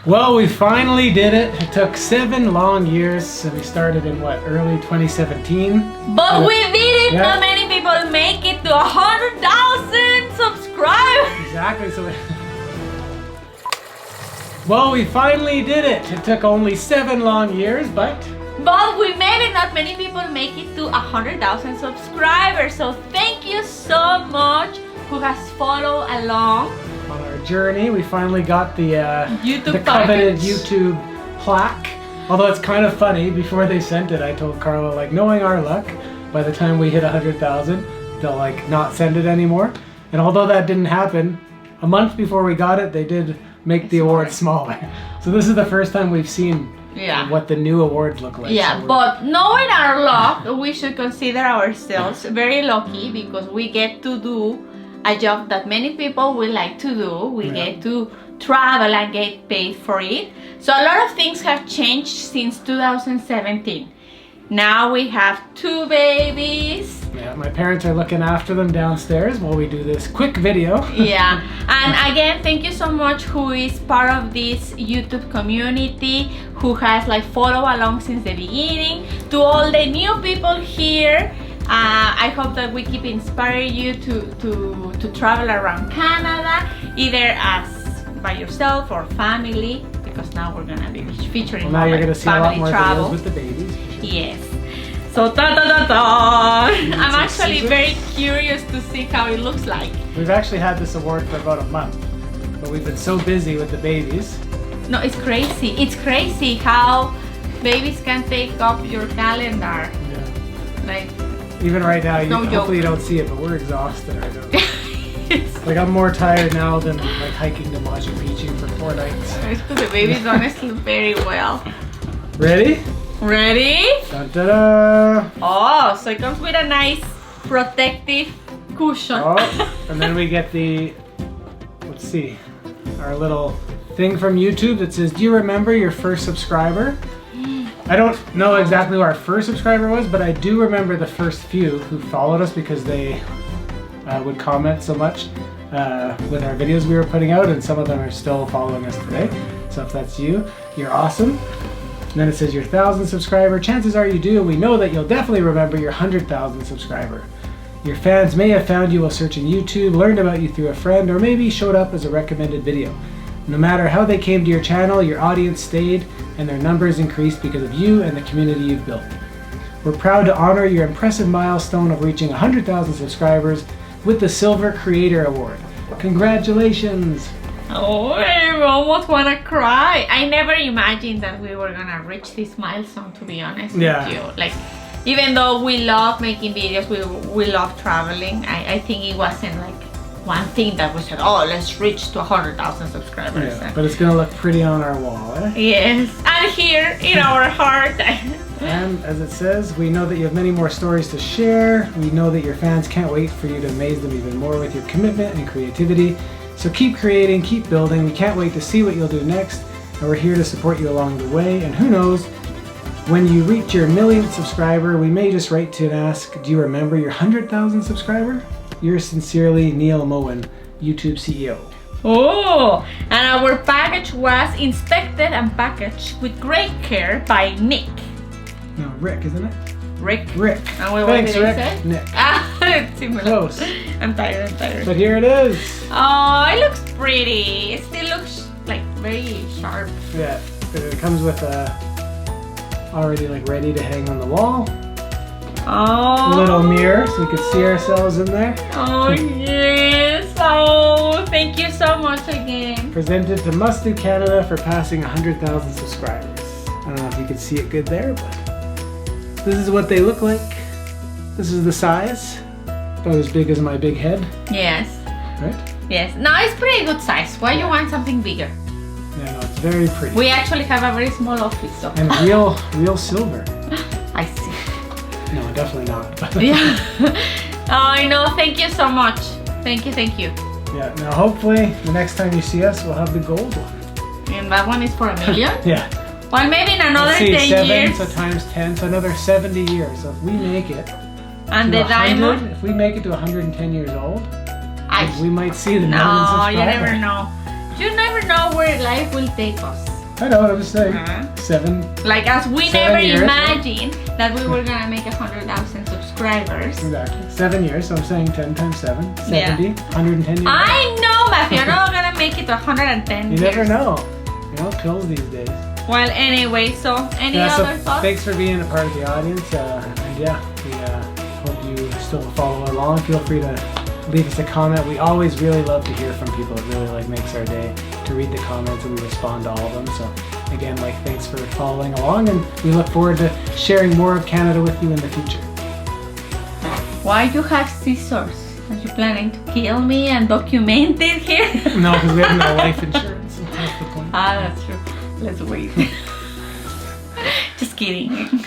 Well, we finally did it. It took 7 long years, so we started in what, early 2017? But we did it! Not many people make it to 100,000 subscribers! Exactly, so well, we finally did it. It took only 7 long years, but we made it. Not many people make it to 100,000 subscribers. So thank you so much who has followed along on our journey. We finally got the YouTube coveted package. YouTube plaque. Although it's kind of funny, before they sent it, I told Karla, like, knowing our luck, by the time we hit 100,000, they'll like not send it anymore. And although that didn't happen, a month before we got it, they did make the award smaller. So this is the first time we've seen what the new awards look like. Yeah, so but knowing our luck, we should consider ourselves very lucky because we get to do a job that many people will like to do. We get to travel and get paid for it. So a lot of things have changed since 2017. Now we have 2 babies. Yeah, my parents are looking after them downstairs while we do this quick video. Yeah, and again, thank you so much who is part of this YouTube community, who has like followed along since the beginning. To all the new people here, I hope that we keep inspiring you to travel around Canada, either as by yourself or family, because now we're gonna be featuring now you're gonna see a lot more travel videos with the babies. Yes. So I'm actually very curious to see how it looks like. We've actually had this award for about a month, but we've been so busy with the babies. No, it's crazy. It's crazy how babies can take up your calendar. Yeah. Like, even right now, hopefully you don't see it, but we're exhausted right now. Like, I'm more tired now than like hiking to Machu Picchu for 4 nights. It's because the babies don't sleep very well. Ready? Ready? Dun, da, da. Oh, so it comes with a nice protective cushion. Oh, and then we get the, let's see, our little thing from YouTube that says, do you remember your first subscriber? I don't know exactly who our first subscriber was, but I do remember the first few who followed us because they would comment so much with our videos we were putting out, and some of them are still following us today. So if that's you, you're awesome. And then it says your 1,000 subscriber. Chances are you do, and we know that you'll definitely remember your 100,000 subscriber. Your fans may have found you while searching YouTube, learned about you through a friend, or maybe showed up as a recommended video. No matter how they came to your channel, your audience stayed, and their numbers increased because of you and the community you've built. We're proud to honor your impressive milestone of reaching 100,000 subscribers with the Silver Creator Award. Congratulations! Oh, I almost want to cry. I never imagined that we were gonna reach this milestone, to be honest with you. Like, even though we love making videos, we love traveling, I think it wasn't like one thing that we said, oh, let's reach to 100,000 subscribers. Yeah, but it's gonna look pretty on our wall, eh? Yes, and here in our heart. And as it says, we know that you have many more stories to share. We know that your fans can't wait for you to amaze them even more with your commitment and creativity. So keep creating, keep building. We can't wait to see what you'll do next. And we're here to support you along the way. And who knows, when you reach your 1,000,000th subscriber, we may just write to you and ask, do you remember your 100,000 subscriber? Yours sincerely, Neil Moen, YouTube CEO. Oh, and our package was inspected and packaged with great care by Nick. No, Rick, isn't it? Rick. Thanks, And what did Rick. he say? Nick. It's similar. Close. I'm tired. But here it is. Oh, it looks pretty. It still looks like very sharp. Yeah, it comes with already like ready to hang on the wall. Oh. A little mirror so we can see ourselves in there. Oh, yes. Oh, thank you so much again. Presented to Must Do Canada for passing 100,000 subscribers. I don't know if you can see it good there, but this is what they look like. This is the size. About as big as my big head. Yes. Right? Yes. No, it's pretty good size. Why you want something bigger? Yeah, no, it's very pretty. We actually have a very small office, so. And real silver. I see. No, definitely not. Yeah. Oh, no, thank you so much. Thank you. Yeah, now hopefully the next time you see us, we'll have the gold one. And that one is for 1,000,000? Yeah. Well, maybe in another 10 7, years. so times 10, so another 70 years. So if we make it and the diamond? If we make it to 110 years old, we might see the 1,000,000 subscribers. You never know. You never know where life will take us. I know what I'm just saying. 7. Like as we 7 never years, imagined that we were gonna make 100,000 subscribers. Exactly. 7 years, so I'm saying 10 times 7. 70. Yeah. 110 years. I know, Matthew. I'm not gonna make it to 110 You years. never know. You know, pills these days. Well, anyway, so any other thoughts? Thanks for being a part of the audience. And yeah, we hope you still follow along. Feel free to leave us a comment. We always really love to hear from people. It really like makes our day to read the comments, and we respond to all of them. So again, like, thanks for following along, and we look forward to sharing more of Canada with you in the future. Why you have scissors? Are you planning to kill me and document it here? No, because we have no life insurance. That's the point. Ah, that's true. Let's wait. Just kidding.